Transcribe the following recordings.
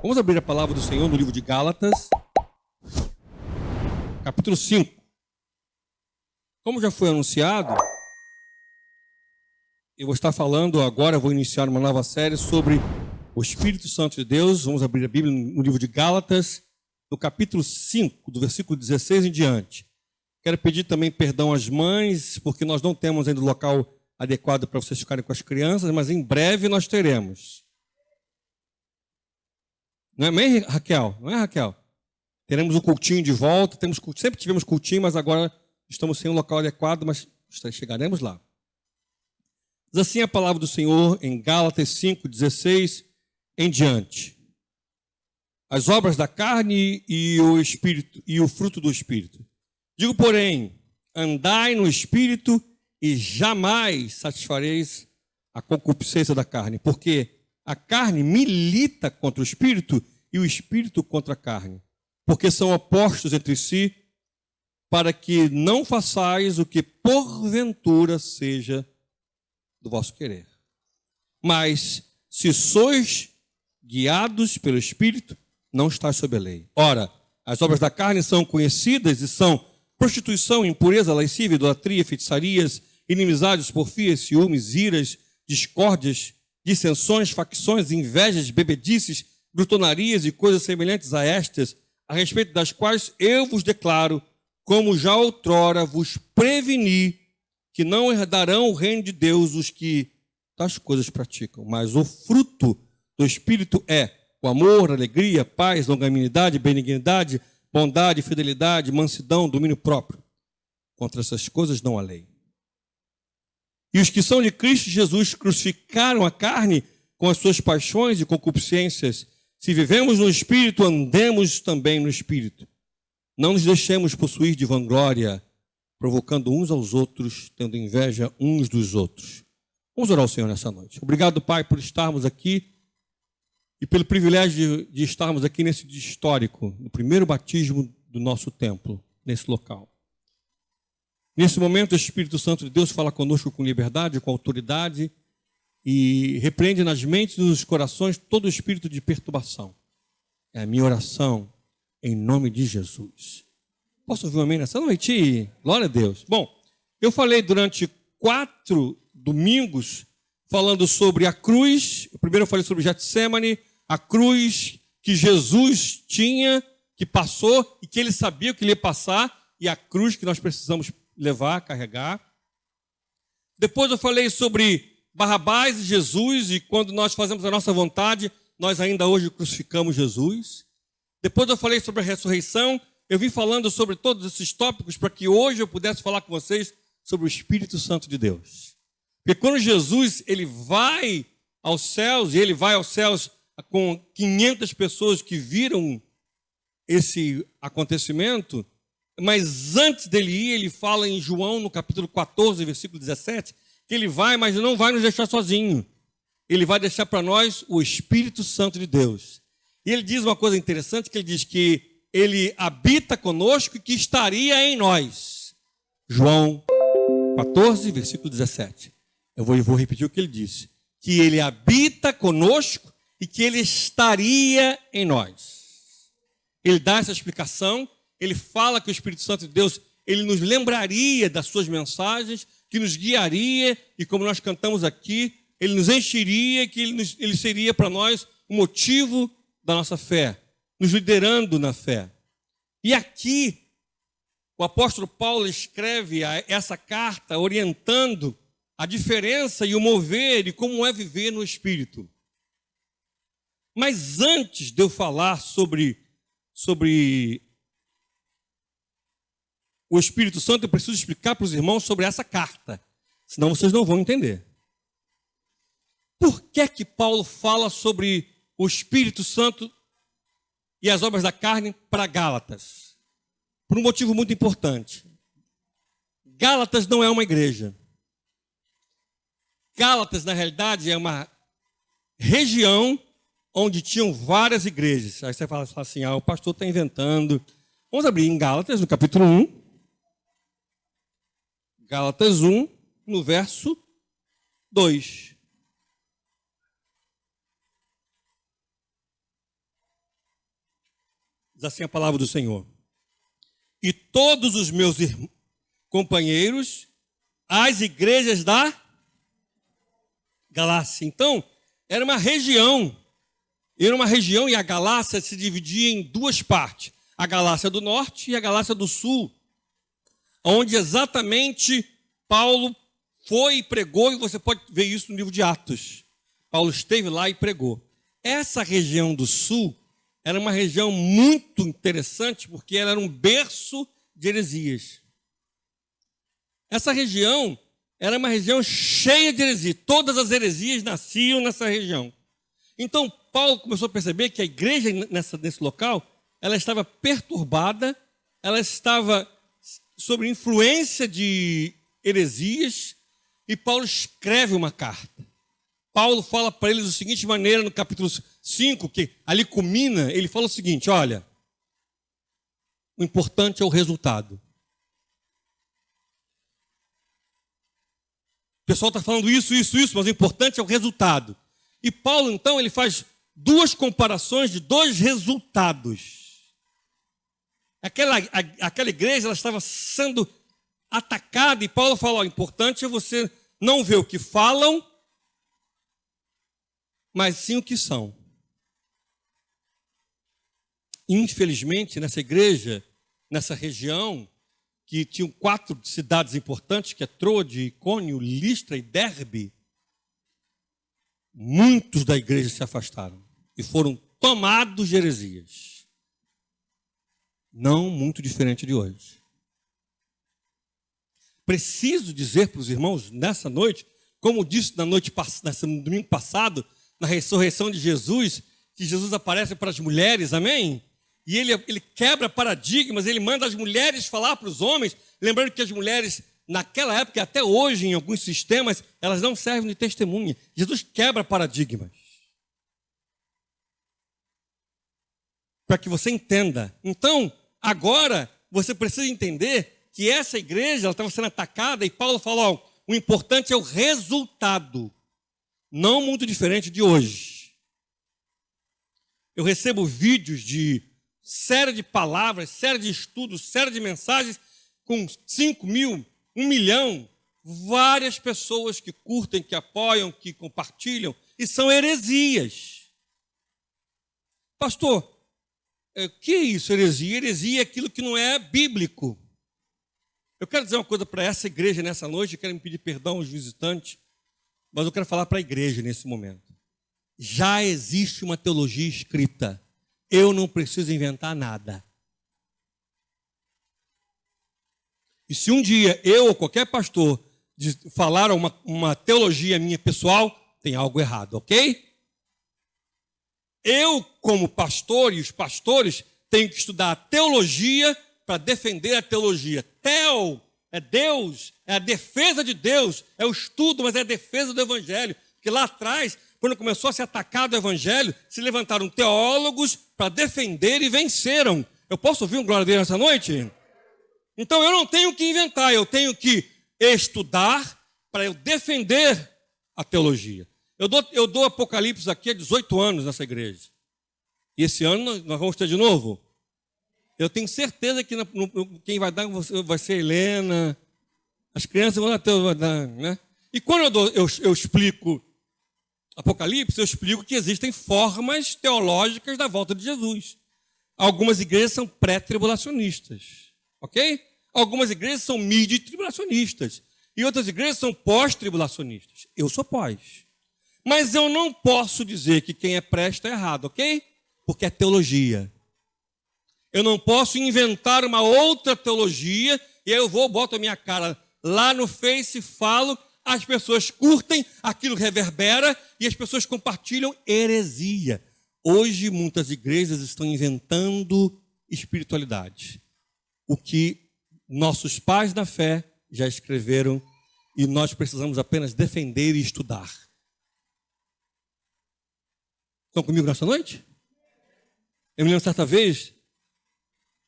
Vamos abrir a palavra do Senhor no livro de Gálatas, capítulo 5. Como já foi anunciado, eu vou estar falando agora, vou iniciar uma nova série sobre o Espírito Santo de Deus. Vamos abrir a Bíblia no livro de Gálatas, no capítulo 5, do versículo 16 em diante. Quero pedir também perdão às mães, porque nós não temos ainda o local adequado para vocês ficarem com as crianças, mas em breve nós teremos. Não é mesmo, Raquel? Não é, Raquel? Teremos um cultinho de volta, sempre tivemos cultinho, mas agora estamos sem um local adequado, mas chegaremos lá. Diz assim a palavra do Senhor em Gálatas 5, 16 em diante. As obras da carne e o Espírito e o fruto do Espírito. Digo, porém, andai no Espírito e jamais satisfareis a concupiscência da carne, porque a carne milita contra o Espírito e o Espírito contra a carne, porque são opostos entre si, para que não façais o que porventura seja do vosso querer. Mas, se sois guiados pelo Espírito, não estáis sob a lei. Ora, as obras da carne são conhecidas e são prostituição, impureza, lascívia, idolatria, feitiçarias, inimizades, porfias, ciúmes, iras, discórdias, dissensões, facções, invejas, bebedices, glutonarias e coisas semelhantes a estas, a respeito das quais eu vos declaro, como já outrora vos preveni, que não herdarão o reino de Deus os que tais coisas praticam. Mas o fruto do Espírito é o amor, alegria, paz, longanimidade, benignidade, bondade, fidelidade, mansidão, domínio próprio. Contra essas coisas não há lei. E os que são de Cristo Jesus crucificaram a carne com as suas paixões e concupiscências. Se vivemos no Espírito, andemos também no Espírito. Não nos deixemos possuir de vanglória, provocando uns aos outros, tendo inveja uns dos outros. Vamos orar ao Senhor nessa noite. Obrigado, Pai, por estarmos aqui e pelo privilégio de estarmos aqui nesse dia histórico, no primeiro batismo do nosso templo, nesse local. Nesse momento, o Espírito Santo de Deus fala conosco com liberdade, com autoridade e repreende nas mentes e nos corações todo o espírito de perturbação. É a minha oração em nome de Jesus. Posso ouvir um amém nessa noite? Glória a Deus. Bom, eu falei durante 4 domingos falando sobre a cruz. Primeiro eu falei sobre Getsemane, a cruz que Jesus tinha, que passou e que ele sabia que ele ia passar, e a cruz que nós precisamos levar, carregar. Depois eu falei sobre Barrabás e Jesus, e quando nós fazemos a nossa vontade, nós ainda hoje crucificamos Jesus. Depois eu falei sobre a ressurreição. Eu vim falando sobre todos esses tópicos para que hoje eu pudesse falar com vocês sobre o Espírito Santo de Deus. Porque quando Jesus ele vai aos céus, e ele vai aos céus com 500 pessoas que viram esse acontecimento, mas antes dele ir, ele fala em João, no capítulo 14, versículo 17, que ele vai, mas não vai nos deixar sozinho. Ele vai deixar para nós o Espírito Santo de Deus. E ele diz uma coisa interessante, que ele diz que ele habita conosco e que estaria em nós. João 14, versículo 17. Eu vou repetir o que ele disse. Que ele habita conosco e que ele estaria em nós. Ele dá essa explicação. Ele fala que o Espírito Santo de Deus, ele nos lembraria das suas mensagens, que nos guiaria, e como nós cantamos aqui, ele nos encheria, que ele seria para nós o motivo da nossa fé, nos liderando na fé. E aqui, o apóstolo Paulo escreve essa carta orientando a diferença e o mover e como é viver no Espírito. Mas antes de eu falar sobre o Espírito Santo, eu preciso explicar para os irmãos sobre essa carta, senão vocês não vão entender. Por que Paulo fala sobre o Espírito Santo e as obras da carne para Gálatas? Por um motivo muito importante. Gálatas não é uma igreja. Gálatas, na realidade, é uma região onde tinham várias igrejas. Aí você fala assim, o pastor está inventando. Vamos abrir em Gálatas, no capítulo 1. Gálatas 1, no verso 2. Diz assim a palavra do Senhor. E todos os meus companheiros, as igrejas da Galácia. Então, era uma região e a Galácia se dividia em duas partes. A Galácia do Norte e a Galácia do Sul, onde exatamente Paulo foi e pregou, e você pode ver isso no livro de Atos. Paulo esteve lá e pregou. Essa região do Sul era uma região muito interessante, porque ela era um berço de heresias. Essa região era uma região cheia de heresias. Todas as heresias nasciam nessa região. Então, Paulo começou a perceber que a igreja nesse local, ela estava perturbada, ela estava sob influência de heresias, e Paulo escreve uma carta. Paulo fala para eles da seguinte maneira, no capítulo 5, que ali culmina, ele fala o seguinte: olha, o importante é o resultado. O pessoal está falando isso, mas o importante é o resultado. E Paulo, então, ele faz duas comparações de dois resultados. Aquela igreja, ela estava sendo atacada, e Paulo fala: o importante é você não ver o que falam, mas sim o que são. Infelizmente, nessa igreja, nessa região, que tinham 4 cidades importantes, que é Troade, Icônio, Listra e Derbe, muitos da igreja se afastaram e foram tomados de heresias. Não muito diferente de hoje. Preciso dizer para os irmãos, nessa noite, como disse no domingo passado, na ressurreição de Jesus, que Jesus aparece para as mulheres, amém? E ele quebra paradigmas, ele manda as mulheres falar para os homens, lembrando que as mulheres, naquela época e até hoje, em alguns sistemas, elas não servem de testemunha. Jesus quebra paradigmas. Para que você entenda. Então, agora, você precisa entender que essa igreja ela estava sendo atacada, e Paulo falou: o importante é o resultado. Não muito diferente de hoje. Eu recebo vídeos de série de palavras, série de estudos, série de mensagens com 5 mil, 1 milhão, várias pessoas que curtem, que apoiam, que compartilham, e são heresias. Pastor, o que é isso, heresia? Heresia é aquilo que não é bíblico. Eu quero dizer uma coisa para essa igreja nessa noite, eu quero me pedir perdão aos visitantes, mas eu quero falar para a igreja nesse momento. Já existe uma teologia escrita. Eu não preciso inventar nada. E se um dia eu ou qualquer pastor falar uma teologia minha pessoal, tem algo errado, ok? Eu, como pastor, e os pastores, tenho que estudar a teologia para defender a teologia. Teo é Deus, é a defesa de Deus, é o estudo, mas é a defesa do Evangelho. Porque lá atrás, quando começou a ser atacado o Evangelho, se levantaram teólogos para defender e venceram. Eu posso ouvir um glória a Deus nessa noite? Então eu não tenho que inventar, eu tenho que estudar para eu defender a teologia. Eu dou Apocalipse aqui há 18 anos nessa igreja. E esse ano nós vamos ter de novo. Eu tenho certeza que quem vai dar vai ser a Helena. As crianças vão dar, né? E quando eu explico Apocalipse, eu explico que existem formas teológicas da volta de Jesus. Algumas igrejas são pré-tribulacionistas, ok? Algumas igrejas são midi-tribulacionistas. E outras igrejas são pós-tribulacionistas. Eu sou pós. Mas eu não posso dizer que quem é pré está errado, ok? Porque é teologia. Eu não posso inventar uma outra teologia e aí eu boto a minha cara lá no Face, falo, as pessoas curtem, aquilo reverbera e as pessoas compartilham heresia. Hoje muitas igrejas estão inventando espiritualidade. O que nossos pais da fé já escreveram e nós precisamos apenas defender e estudar. Estão comigo nessa noite? Eu me lembro certa vez,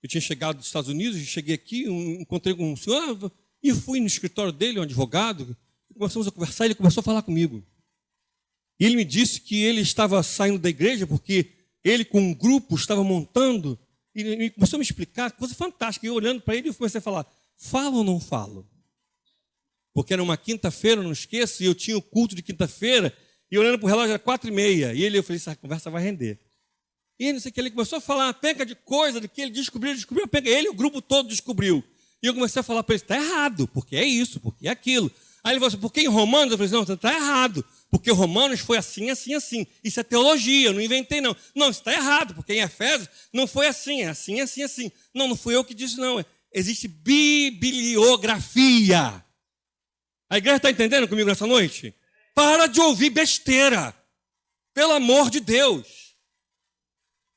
eu tinha chegado dos Estados Unidos, cheguei aqui, encontrei com um senhor, e fui no escritório dele, um advogado, e começamos a conversar, e ele começou a falar comigo. E ele me disse que ele estava saindo da igreja porque ele com um grupo estava montando E começou a me explicar, coisa fantástica. E eu olhando para ele, eu comecei a falar, falo ou não falo? Porque era uma quinta-feira, não esqueço, e eu tinha o culto de quinta-feira, e olhando para o relógio, era 4h30. E eu falei, essa conversa vai render. E não sei o que, ele começou a falar uma penca de coisa, de que ele descobriu a penca. Ele, o grupo todo descobriu. E eu comecei a falar para ele, está errado, porque é isso, porque é aquilo. Aí ele falou assim, porque em Romanos? Eu falei, não, você está errado, porque Romanos foi assim, assim, assim. Isso é teologia, eu não inventei não. Não, isso está errado, porque em Efésios não foi assim, é assim, assim, assim. Não, não fui eu que disse não, existe bibliografia. A igreja está entendendo comigo nessa noite? Para de ouvir besteira. Pelo amor de Deus.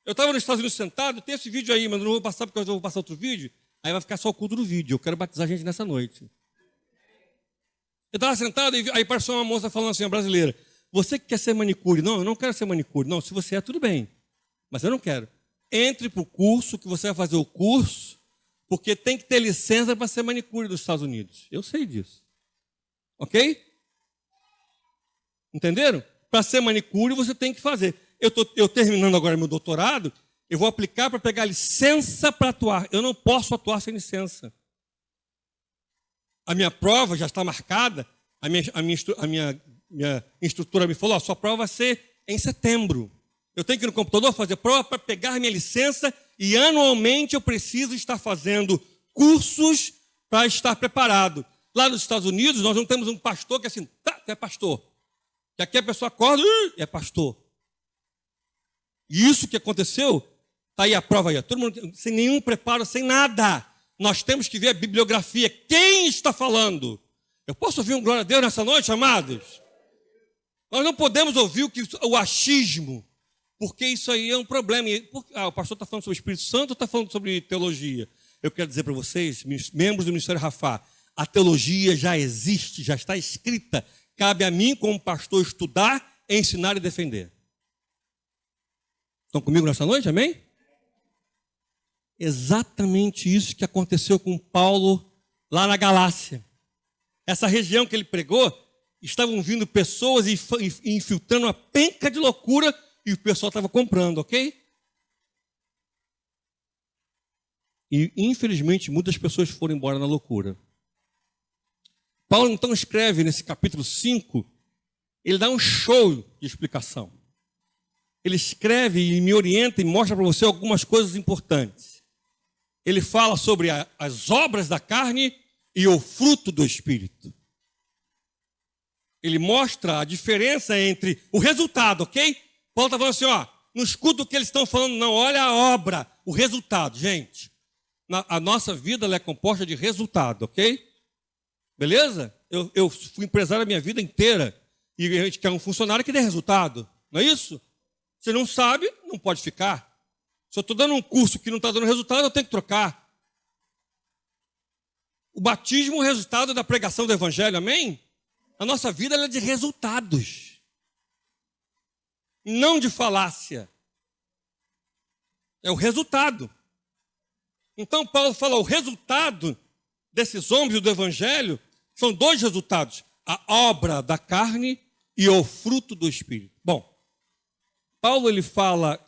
Eu estava nos Estados Unidos sentado, tem esse vídeo aí, mas eu não vou passar porque eu vou passar outro vídeo. Aí vai ficar só o culto do vídeo. Eu quero batizar a gente nessa noite. Eu estava sentado e aí apareceu uma moça falando assim, uma brasileira. Você que quer ser manicure? Não, eu não quero ser manicure. Não, se você é, tudo bem. Mas eu não quero. Entre para o curso, que você vai fazer o curso, porque tem que ter licença para ser manicure dos Estados Unidos. Eu sei disso. Ok? Entenderam? Para ser manicure, você tem que fazer. Eu terminando agora meu doutorado, eu vou aplicar para pegar licença para atuar. Eu não posso atuar sem licença. A minha prova já está marcada. A minha instrutora me falou, sua prova vai ser em setembro. Eu tenho que ir no computador fazer prova para pegar minha licença e anualmente eu preciso estar fazendo cursos para estar preparado. Lá nos Estados Unidos, nós não temos um pastor que é assim, tá, é pastor. Que aqui a pessoa acorda, é pastor. E isso que aconteceu, está aí a prova aí. Todo mundo sem nenhum preparo, sem nada. Nós temos que ver a bibliografia. Quem está falando? Eu posso ouvir um glória a Deus nessa noite, amados? Nós não podemos ouvir o achismo, porque isso aí é um problema. O pastor está falando sobre o Espírito Santo ou está falando sobre teologia? Eu quero dizer para vocês, membros do Ministério Rafá, a teologia já existe, já está escrita. Cabe a mim, como pastor, estudar, ensinar e defender. Estão comigo nessa noite, amém? Exatamente isso que aconteceu com Paulo lá na Galácia. Essa região que ele pregou, estavam vindo pessoas e infiltrando uma penca de loucura e o pessoal estava comprando, ok? E, infelizmente, muitas pessoas foram embora na loucura. Paulo, então, escreve nesse capítulo 5, ele dá um show de explicação. Ele escreve e me orienta e mostra para você algumas coisas importantes. Ele fala sobre as obras da carne e o fruto do Espírito. Ele mostra a diferença entre o resultado, ok? Paulo está falando assim, não escuta o que eles estão falando, não. Olha a obra, o resultado. Gente, a nossa vida ela é composta de resultado, ok? Beleza? Eu fui empresário a minha vida inteira e a gente quer um funcionário que dê resultado. Não é isso? Você não sabe, não pode ficar. Se eu estou dando um curso que não está dando resultado, eu tenho que trocar. O batismo é o resultado da pregação do Evangelho, amém? A nossa vida ela é de resultados. Não de falácia. É o resultado. Então Paulo fala, o resultado desses homens do Evangelho são dois resultados. A obra da carne e o fruto do Espírito. Bom, Paulo ele fala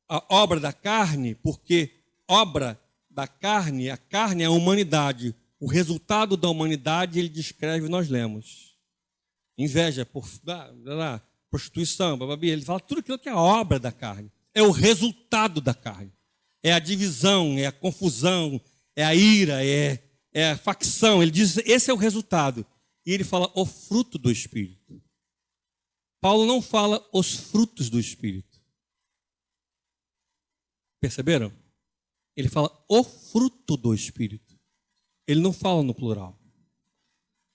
a obra da carne porque obra da carne, a carne é a humanidade. O resultado da humanidade ele descreve, nós lemos. Inveja, prostituição, bababi. Ele fala tudo aquilo que é a obra da carne. É o resultado da carne. É a divisão, é a confusão, é a ira, é a facção. Ele diz, esse é o resultado. E ele fala o fruto do Espírito. Paulo não fala os frutos do Espírito. Perceberam? Ele fala o fruto do Espírito. Ele não fala no plural.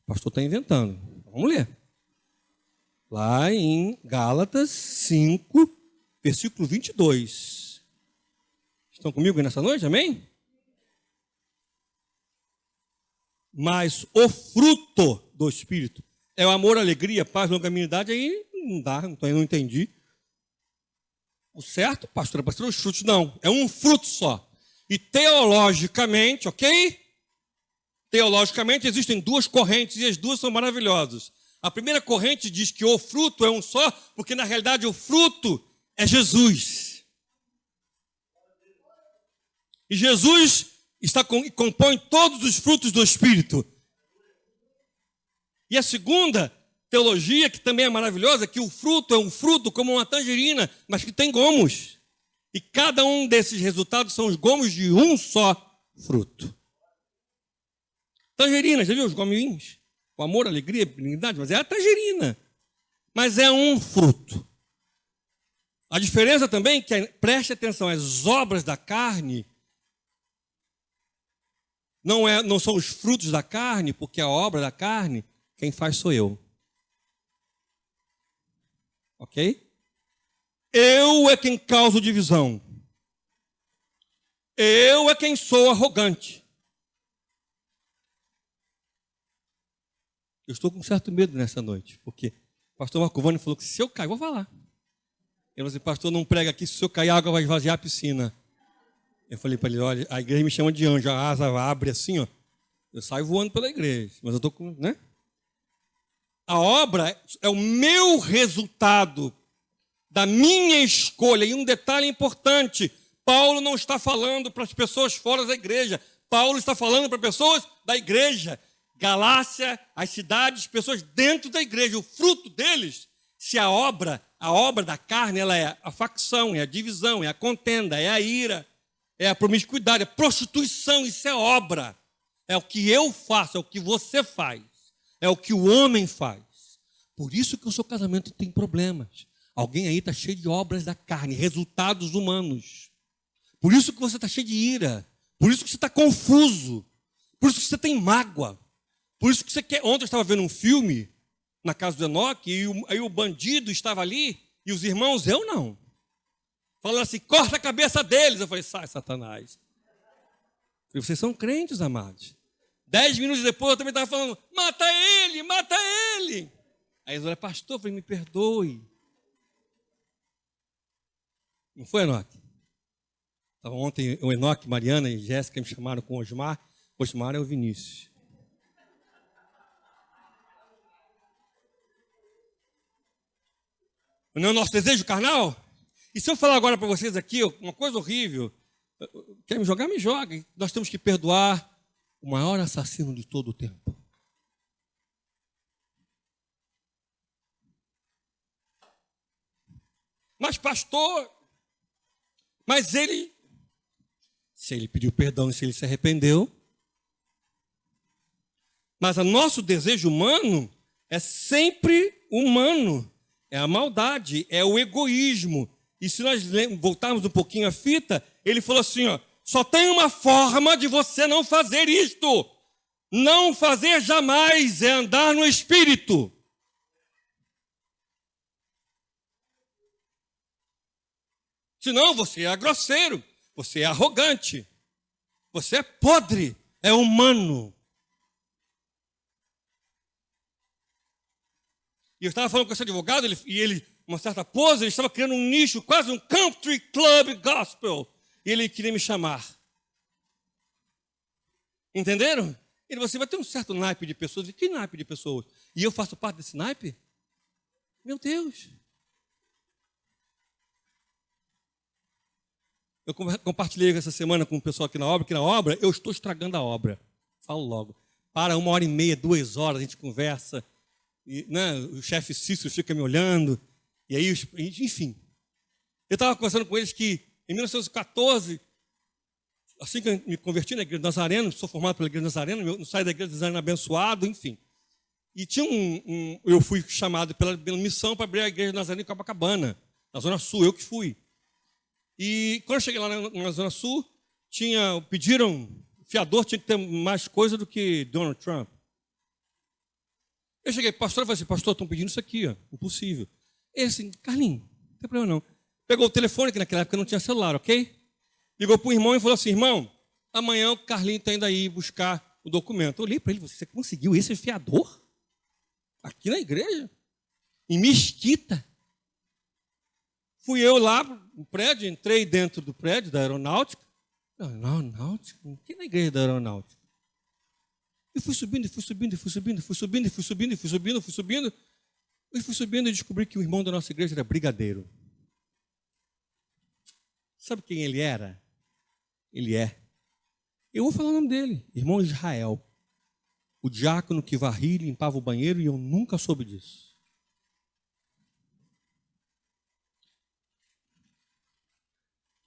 O pastor está inventando. Vamos ler. Lá em Gálatas 5, versículo 22. Estão comigo nessa noite? Amém? Mas o fruto do Espírito é o amor, alegria, paz, longanimidade. Aí não dá, então eu não entendi. O certo, pastor, é para ser os frutos. Não, é um fruto só. E teologicamente, ok? Teologicamente existem duas correntes e as duas são maravilhosas. A primeira corrente diz que o fruto é um só, porque na realidade o fruto é Jesus. E Jesus compõe todos os frutos do Espírito. E a segunda teologia, que também é maravilhosa, é que o fruto é um fruto como uma tangerina, mas que tem gomos. E cada um desses resultados são os gomos de um só fruto. Tangerina, já viu os gominhos? O amor, a alegria, a benignidade, mas é a tangerina. Mas é um fruto. A diferença também é que, preste atenção, as obras da carne não são os frutos da carne, porque a obra da carne, quem faz sou eu. Ok? Eu é quem causa divisão. Eu é quem sou arrogante. Eu estou com certo medo nessa noite, porque o pastor Marcovani falou que se eu cair, vou falar. Eu falei, pastor, não prega aqui, se eu cair, a água vai esvaziar a piscina. Eu falei para ele, olha, a igreja me chama de anjo, a asa abre assim, ó. Eu saio voando pela igreja, mas eu estou com, né? A obra é o meu resultado da minha escolha. E um detalhe importante, Paulo não está falando para as pessoas fora da igreja. Paulo está falando para pessoas da igreja. Galácia, as cidades, pessoas dentro da igreja. O fruto deles, se a obra da carne, ela é a facção, é a divisão, é a contenda, é a ira, é a promiscuidade, é a prostituição, isso é obra. É o que eu faço, é o que você faz, é o que o homem faz. Por isso que o seu casamento tem problemas. Alguém aí está cheio de obras da carne, resultados humanos. Por isso que você está cheio de ira, por isso que você está confuso, por isso que você tem mágoa, por isso que você quer... Ontem eu estava vendo um filme na casa do Enoque, e aí o bandido estava ali, e os irmãos, eu não. Falando assim, corta a cabeça deles. Eu falei, sai, Satanás. Eu falei, vocês são crentes, amados. 10 minutos depois eu também estava falando, mata ele, mata ele. Aí eles olham, pastor, eu falei, me perdoe. Não foi, Enoque? Estava ontem o Enoque, Mariana e Jéssica me chamaram com o Osmar. O Osmar é o Vinícius. Não é o nosso desejo carnal? E se eu falar agora para vocês aqui uma coisa horrível, quer me jogar, me joga. Nós temos que perdoar o maior assassino de todo o tempo. Mas pastor, mas ele, se ele pediu perdão e se ele se arrependeu, mas o nosso desejo humano é sempre humano. É a maldade, é o egoísmo. E se nós voltarmos um pouquinho a fita, ele falou assim, ó, só tem uma forma de você não fazer isto. Não fazer jamais é andar no Espírito. Senão você é grosseiro, você é arrogante, você é podre, é humano. E eu estava falando com esse advogado, uma certa pose, ele estava criando um nicho, quase um country club gospel. E ele queria me chamar. Entenderam? Você vai ter um certo naipe de pessoas. E que naipe de pessoas? E eu faço parte desse naipe? Meu Deus. Eu compartilhei essa semana com o pessoal aqui na obra, que na obra eu estou estragando a obra. Falo logo. Para 1h30, 2 horas, a gente conversa. E, né, o chefe Cícero fica me olhando, e aí, enfim. Eu estava conversando com eles que, em 1914, assim que eu me converti na Igreja do Nazareno, sou formado pela Igreja do Nazareno, eu saí da Igreja do Nazareno abençoado, enfim. E tinha eu fui chamado pela missão para abrir a Igreja do Nazareno em Copacabana, na Zona Sul, eu que fui. E quando eu cheguei lá na Zona Sul, pediram, o fiador tinha que ter mais coisa do que Donald Trump. Eu cheguei, pastor, eu falei assim, pastor, estão pedindo isso aqui, ó, impossível. Ele assim, Carlinhos, não tem problema não. Pegou o telefone, que naquela época não tinha celular, ok? Ligou para o irmão e falou assim, irmão, amanhã o Carlinhos está indo aí buscar o documento. Eu olhei para ele, você conseguiu esse fiador? Aqui na igreja? Em Mesquita? Fui eu lá no prédio, entrei dentro do prédio da aeronáutica. Aeronáutica? Aqui na igreja da aeronáutica. E fui subindo, e fui subindo, e fui subindo, e fui subindo, e fui subindo, e fui subindo, e fui subindo. E fui subindo e descobri que o irmão da nossa igreja era brigadeiro. Sabe quem ele era? Ele é Eu vou falar o nome dele, irmão Israel. O diácono que varria e limpava o banheiro e eu nunca soube disso.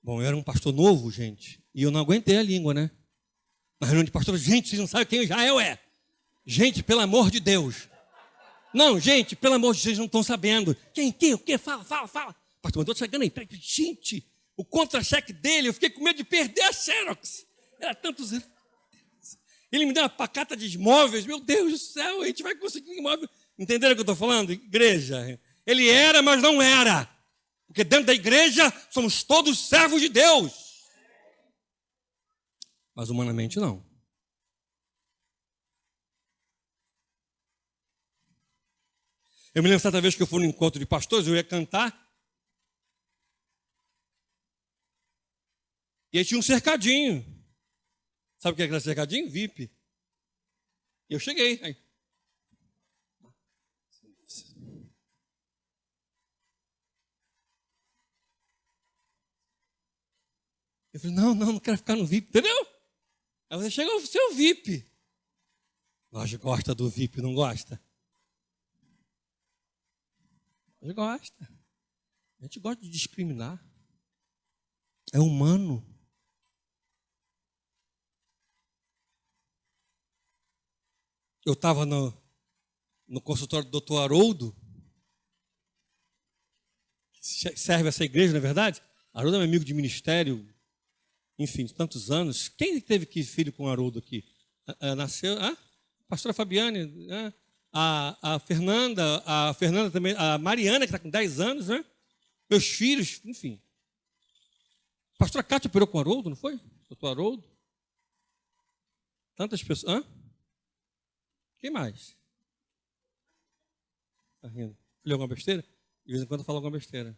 Bom, eu era um pastor novo, gente, e eu não aguentei a língua, né? Na reunião de pastores, gente, vocês não sabem quem Israel é. Gente, pelo amor de Deus. Não, gente, pelo amor de Deus, vocês não estão sabendo. Quem, o quê? Fala. Pastor, mas estou chegando aí. Gente, o contra-cheque dele, eu fiquei com medo de perder a Xerox. Era tantos... Ele me deu uma pacata de imóveis. Meu Deus do céu, a gente vai conseguir um imóvel. Entenderam o que eu estou falando? Igreja. Ele era, mas não era. Porque dentro da igreja somos todos servos de Deus. Mas humanamente não. Eu me lembro certa vez que eu fui no encontro de pastores, eu ia cantar. E aí tinha um cercadinho. Sabe o que é aquele cercadinho? VIP. E eu cheguei. Aí. Eu falei, não quero ficar no VIP, entendeu? Aí você chega, você é o VIP. Nós gosta do VIP, não gosta? Nós gosta. A gente gosta de discriminar. É humano. Eu estava no consultório do doutor Haroldo, que serve essa igreja, não é verdade? Haroldo é meu amigo de ministério, enfim, tantos anos. Quem teve filho com Haroldo aqui? Nasceu, pastora Fabiane, a Fernanda também, a Mariana, que está com 10 anos, né? Meus filhos, enfim. A pastora Cátia operou com Haroldo, não foi? Doutor Haroldo? Tantas pessoas. Quem mais? Está rindo? Falei alguma besteira? De vez em quando eu falo alguma besteira.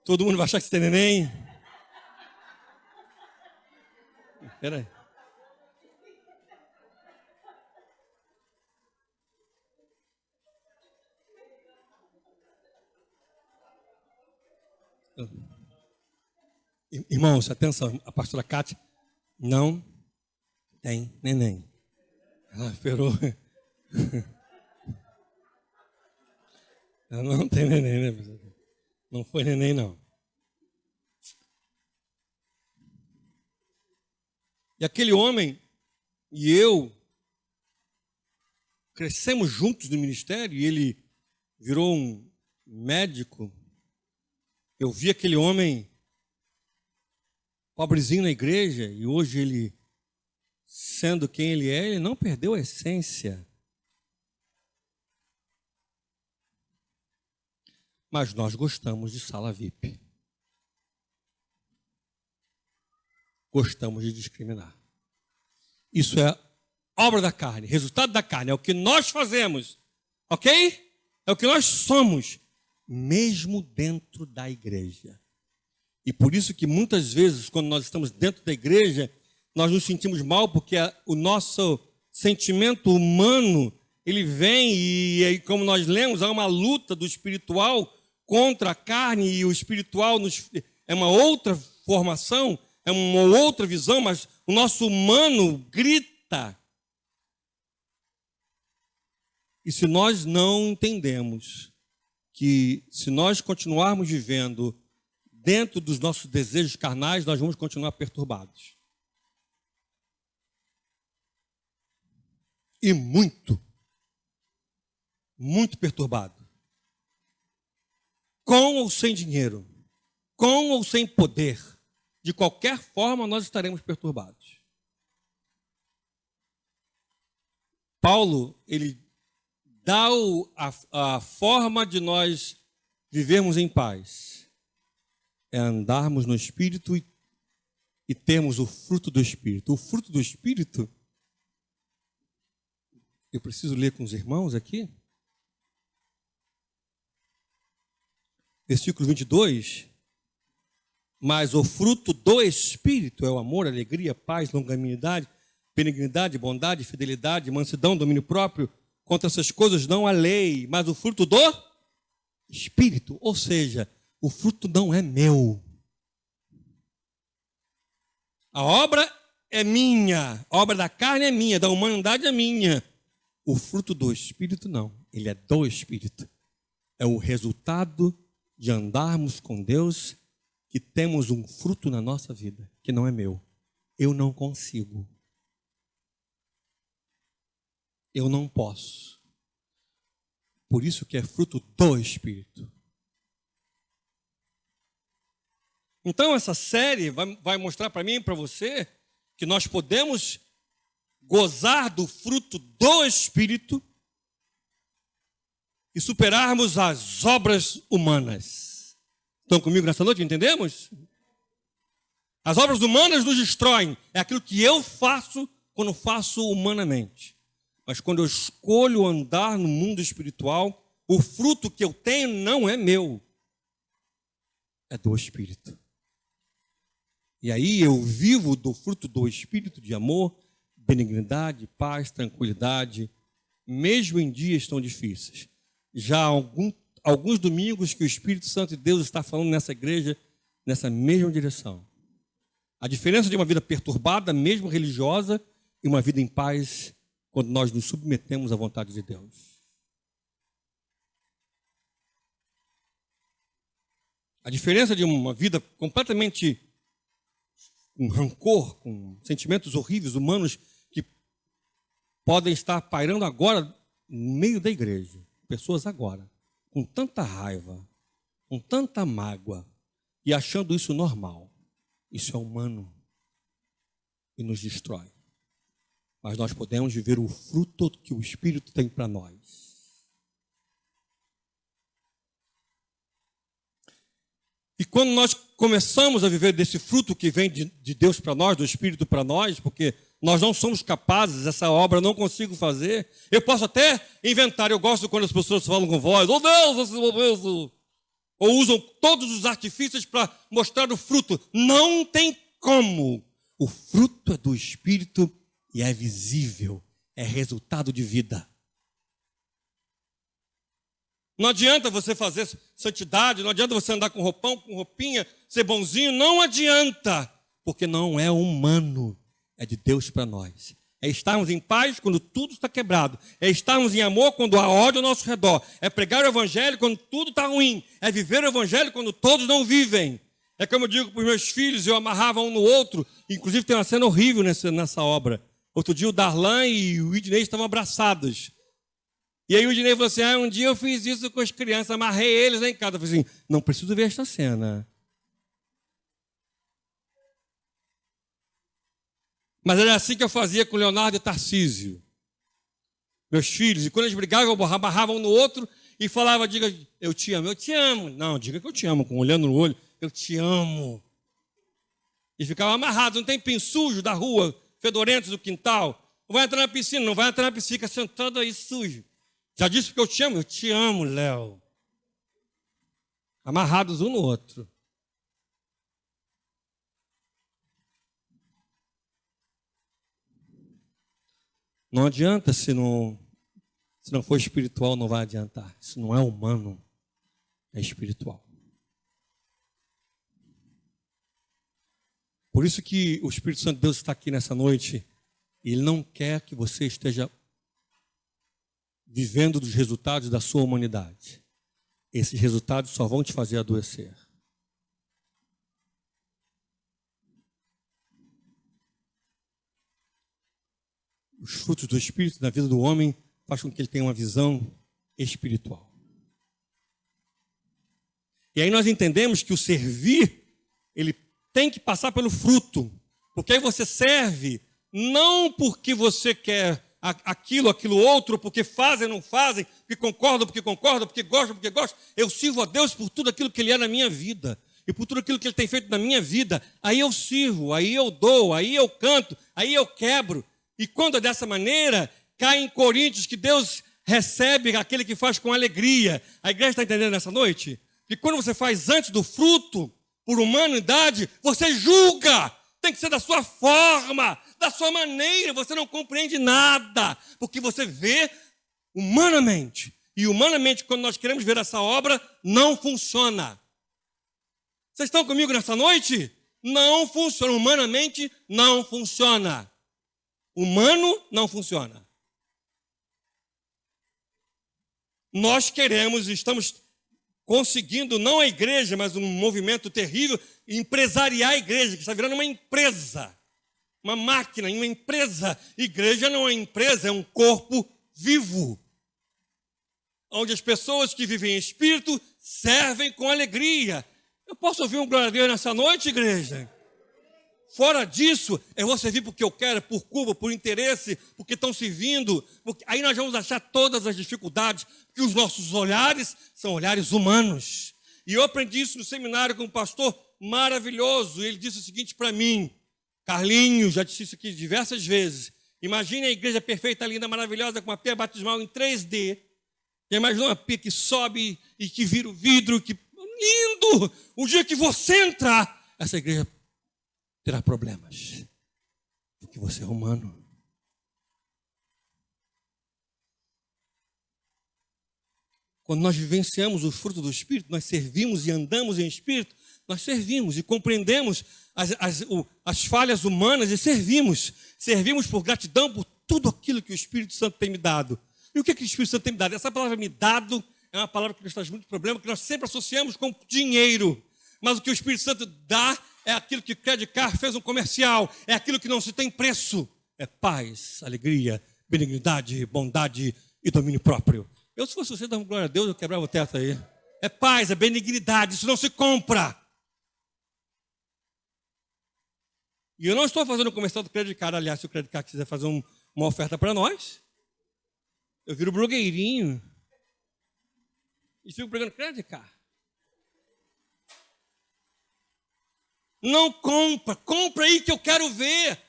Todo mundo vai achar que você tem neném? Espera aí. Irmãos, atenção, a pastora Cátia não tem neném. Ela esperou. Ela não tem neném, né? Não foi neném, não. E aquele homem e eu crescemos juntos no ministério e ele virou um médico. Eu vi aquele homem pobrezinho na igreja e hoje ele, sendo quem ele é, ele não perdeu a essência. Mas nós gostamos de sala VIP. Gostamos de discriminar. Isso é obra da carne, resultado da carne, é o que nós fazemos, ok? É o que nós somos, mesmo dentro da igreja. E por isso que muitas vezes, quando nós estamos dentro da igreja, nós nos sentimos mal, porque o nosso sentimento humano, ele vem e como nós lemos, há uma luta do espiritual contra a carne, e o espiritual é uma outra formação, é uma outra visão, mas o nosso humano grita. E se nós não entendemos que se nós continuarmos vivendo dentro dos nossos desejos carnais, nós vamos continuar perturbados. E muito perturbado. Com ou sem dinheiro, com ou sem poder, de qualquer forma nós estaremos perturbados. Paulo, ele dá a forma de nós vivermos em paz. É andarmos no Espírito e termos o fruto do Espírito. O fruto do Espírito, eu preciso ler com os irmãos aqui. Versículo 22. Mas o fruto do Espírito é o amor, alegria, paz, longanimidade, benignidade, bondade, fidelidade, mansidão, domínio próprio. Contra essas coisas não há lei, mas o fruto do Espírito. Ou seja, o fruto não é meu. A obra é minha, a obra da carne é minha, da humanidade é minha. O fruto do Espírito não, ele é do Espírito. É o resultado de andarmos com Deus, que temos um fruto na nossa vida, que não é meu. Eu não consigo. Eu não posso. Por isso que é fruto do Espírito. Então essa série vai mostrar para mim e para você que nós podemos gozar do fruto do Espírito e superarmos as obras humanas. Estão comigo nessa noite? Entendemos? As obras humanas nos destroem. É aquilo que eu faço quando faço humanamente. Mas quando eu escolho andar no mundo espiritual, o fruto que eu tenho não é meu. É do Espírito. E aí eu vivo do fruto do Espírito de amor, benignidade, paz, tranquilidade, mesmo em dias tão difíceis. Já há alguns domingos que o Espírito Santo de Deus está falando nessa igreja, nessa mesma direção. A diferença de uma vida perturbada, mesmo religiosa, e uma vida em paz, quando nós nos submetemos à vontade de Deus. A diferença de uma vida completamente com rancor, com sentimentos horríveis, humanos, que podem estar pairando agora no meio da igreja. Pessoas agora, com tanta raiva, com tanta mágoa, e achando isso normal. Isso é humano e nos destrói. Mas nós podemos viver o fruto que o Espírito tem para nós. E quando nós começamos a viver desse fruto que vem de Deus para nós, do Espírito para nós, porque nós não somos capazes, essa obra eu não consigo fazer. Eu posso até inventar, eu gosto quando as pessoas falam com voz, oh Deus, ou usam todos os artifícios para mostrar o fruto. Não tem como. O fruto é do Espírito e é visível, é resultado de vida. Não adianta você fazer santidade, não adianta você andar com roupão, com roupinha, ser bonzinho, não adianta, porque não é humano, é de Deus para nós. É estarmos em paz quando tudo está quebrado, é estarmos em amor quando há ódio ao nosso redor, é pregar o Evangelho quando tudo está ruim, é viver o Evangelho quando todos não vivem. É como eu digo para os meus filhos, eu amarrava um no outro, inclusive tem uma cena horrível nessa obra. Outro dia o Darlan e o Idnei estavam abraçados. E aí o Idnei falou assim, um dia eu fiz isso com as crianças, amarrei eles lá em casa. Eu falei assim, não preciso ver esta cena. Mas era assim que eu fazia com Leonardo e Tarcísio, meus filhos. E quando eles brigavam, eu amarrava um no outro e falava, diga, eu te amo, eu te amo. Não, diga que eu te amo, olhando no olho, eu te amo. E ficava amarrado, não tem tempinho sujo da rua, fedorento do quintal. Não vai entrar na piscina, não vai entrar na piscina, fica sentado aí sujo. Já disse que eu te amo, Léo. Amarrados um no outro. Não adianta se não for espiritual, não vai adiantar. Isso não é humano, é espiritual. Por isso que o Espírito Santo de Deus está aqui nessa noite. Ele não quer que você esteja vivendo dos resultados da sua humanidade. Esses resultados só vão te fazer adoecer. Os frutos do Espírito na vida do homem fazem com que ele tenha uma visão espiritual. E aí nós entendemos que o servir, ele tem que passar pelo fruto. Porque aí você serve não porque você quer aquilo outro, porque fazem, não fazem, porque concordam, porque gostam, porque gostam. Eu sirvo a Deus por tudo aquilo que Ele é na minha vida. E por tudo aquilo que Ele tem feito na minha vida. Aí eu sirvo, aí eu dou, aí eu canto, aí eu quebro. E quando é dessa maneira, cai em Coríntios que Deus recebe aquele que faz com alegria. A igreja está entendendo nessa noite? Que quando você faz antes do fruto, por humanidade, você julga. Tem que ser da sua forma, da sua maneira. Você não compreende nada, porque você vê humanamente. E humanamente, quando nós queremos ver essa obra, não funciona. Vocês estão comigo nessa noite? Não funciona. Humanamente, não funciona. Humano, não funciona. Nós queremos, estamos conseguindo, não a igreja, mas um movimento terrível, empresariar a igreja, que está virando uma empresa, uma máquina, uma empresa. Igreja não é empresa, é um corpo vivo, onde as pessoas que vivem em espírito servem com alegria. Eu posso ouvir um glória a Deus nessa noite, igreja? Fora disso, eu vou servir porque eu quero, por culpa, por interesse, porque estão servindo. Porque aí nós vamos achar todas as dificuldades, porque os nossos olhares são olhares humanos. E eu aprendi isso no seminário com um pastor maravilhoso. Ele disse o seguinte para mim: Carlinhos, já disse isso aqui diversas vezes. Imagine a igreja perfeita, linda, maravilhosa, com uma pia batismal em 3D. Já imaginou uma pia que sobe e que vira o vidro? Que lindo! O dia que você entrar, essa igreja terá problemas, porque você é humano. Quando nós vivenciamos o fruto do Espírito, nós servimos e andamos em Espírito, nós servimos e compreendemos as falhas humanas e servimos. Servimos por gratidão por tudo aquilo que o Espírito Santo tem me dado. E o que o Espírito Santo tem me dado? Essa palavra me dado é uma palavra que nos traz muito problema, que nós sempre associamos com dinheiro. Mas o que o Espírito Santo dá é aquilo que o Credit Card fez um comercial, é aquilo que não se tem preço. É paz, alegria, benignidade, bondade e domínio próprio. Eu, se fosse você, dando glória a Deus, eu quebrava o teto aí. É paz, é benignidade, isso não se compra. E eu não estou fazendo o comercial do Credit Card. Aliás, se o Credit Card quiser fazer uma oferta para nós, eu viro blogueirinho e fico pregando Credit Card. Não compra, compra aí que eu quero ver.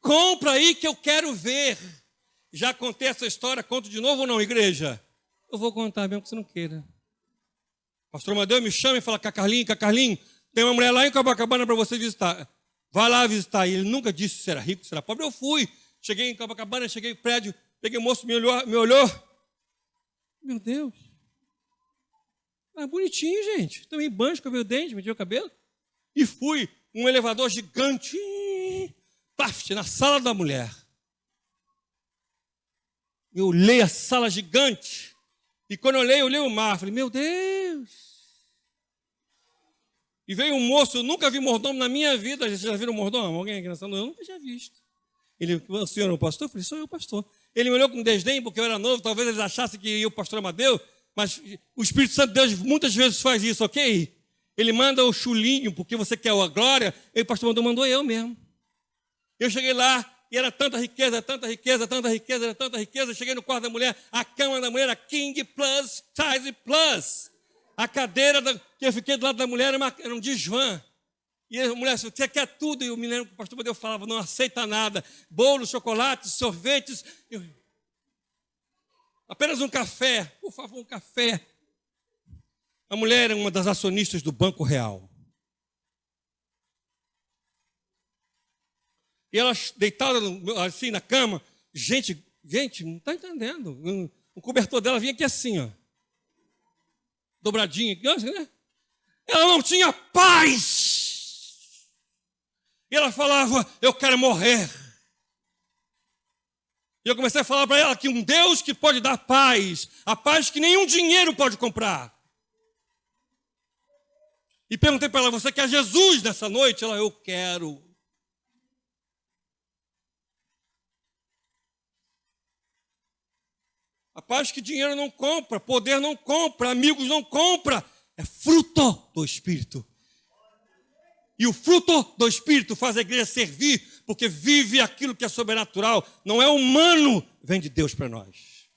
Compra aí que eu quero ver. Já contei essa história, conto de novo ou não, igreja? Eu vou contar mesmo que você não queira. Pastor Amadeu me chama e fala: Carlinhos, tem uma mulher lá em Copacabana para você visitar. Vai lá visitar. E ele nunca disse se era rico, se era pobre. Eu fui. Cheguei em Copacabana, cheguei no prédio, peguei o moço, me olhou. Meu Deus. Ah, bonitinho, gente. Também banho, escovei o dente, meti o cabelo. E fui, um elevador gigante, paf, na sala da mulher. Eu olhei a sala gigante. E quando eu olhei o mar. Falei: meu Deus. E veio um moço, eu nunca vi mordomo na minha vida. Vocês já viram mordomo? Alguém aqui nessa noite? Eu nunca tinha visto. Ele: o senhor é o pastor? Eu falei: sou eu, pastor. Ele me olhou com desdém, porque eu era novo. Talvez eles achassem que eu, o pastor Amadeu. Mas o Espírito Santo de Deus muitas vezes faz isso, ok? Ele manda o chulinho, porque você quer a glória. E o pastor mandou eu mesmo. Eu cheguei lá, e era tanta riqueza, tanta riqueza, tanta riqueza, era tanta riqueza. Cheguei no quarto da mulher, a cama da mulher era King Plus, Size Plus. A cadeira que eu fiquei do lado da mulher era um desvã. E a mulher disse: você quer tudo? E eu me lembro que o pastor Amadeu falava: não aceita nada. Bolos, chocolates, sorvetes. Apenas um café. Por favor, um café. A mulher era uma das acionistas do Banco Real. E ela deitada assim na cama. Gente, não está entendendo. O cobertor dela vinha aqui assim, ó. Dobradinho aqui, né? Ela não tinha paz. E ela falava: eu quero morrer. E eu comecei a falar para ela que um Deus que pode dar paz, a paz que nenhum dinheiro pode comprar. E perguntei para ela: você quer Jesus nessa noite? Ela: eu quero. A paz que dinheiro não compra, poder não compra, amigos não compra, é fruto do Espírito. E o fruto do Espírito faz a igreja servir, porque vive aquilo que é sobrenatural, não é humano, vem de Deus para nós.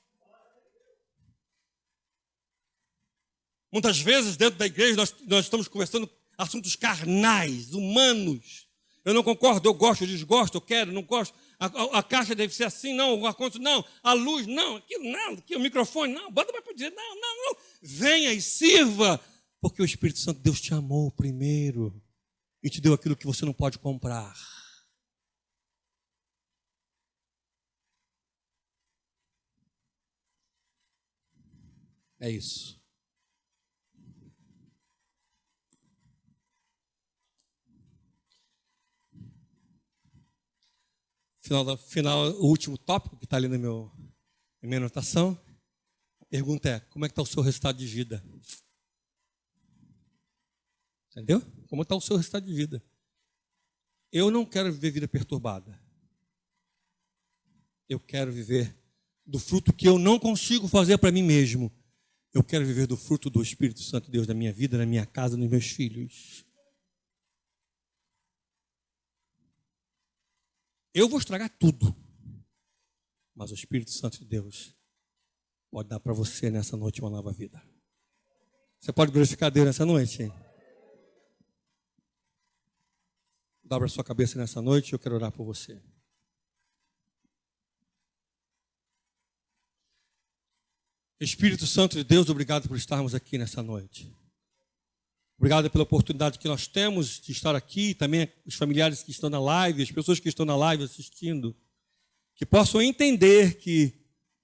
Muitas vezes, dentro da igreja, nós estamos conversando assuntos carnais, humanos. Eu não concordo, eu gosto, eu desgosto, eu quero, não gosto. A caixa deve ser assim, não, o ar-condicionado, não, a luz, não, aquilo, não, aqui, o microfone, não, bota mais para dizer, não. Venha e sirva, porque o Espírito Santo, Deus te amou primeiro e te deu aquilo que você não pode comprar. É isso. o último tópico que está ali na minha anotação. A pergunta é: como é que está o seu resultado de vida? Entendeu? Como está o seu resultado de vida? Eu não quero viver vida perturbada. Eu quero viver do fruto que eu não consigo fazer para mim mesmo. Eu quero viver do fruto do Espírito Santo de Deus na minha vida, na minha casa, nos meus filhos. Eu vou estragar tudo, mas o Espírito Santo de Deus pode dar para você nessa noite uma nova vida. Você pode glorificar Deus nessa noite, hein? Dobra a sua cabeça nessa noite e eu quero orar por você. Espírito Santo de Deus, obrigado por estarmos aqui nessa noite. Obrigado pela oportunidade que nós temos de estar aqui, também os familiares que estão na live, as pessoas que estão na live assistindo, que possam entender que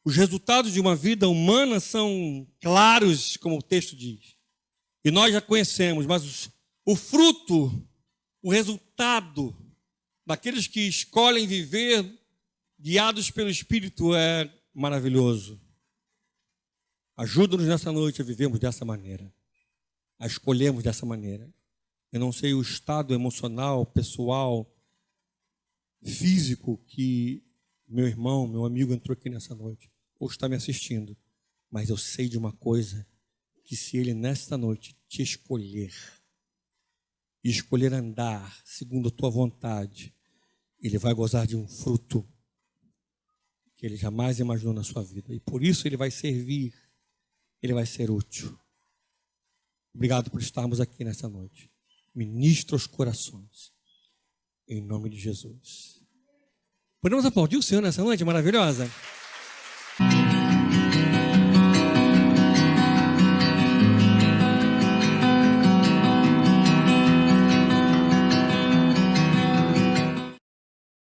os resultados de uma vida humana são claros, como o texto diz. E nós já conhecemos, mas o fruto, o resultado daqueles que escolhem viver guiados pelo Espírito é maravilhoso. Ajuda-nos nessa noite a vivermos dessa maneira, a escolhermos dessa maneira. Eu não sei o estado emocional, pessoal, físico que meu irmão, meu amigo entrou aqui nessa noite, ou está me assistindo, mas eu sei de uma coisa, que se ele nesta noite te escolher, e escolher andar segundo a tua vontade, ele vai gozar de um fruto que ele jamais imaginou na sua vida. E por isso ele vai servir, ele vai ser útil. Obrigado por estarmos aqui nessa noite. Ministra os corações. Em nome de Jesus. Podemos aplaudir o Senhor nessa noite maravilhosa?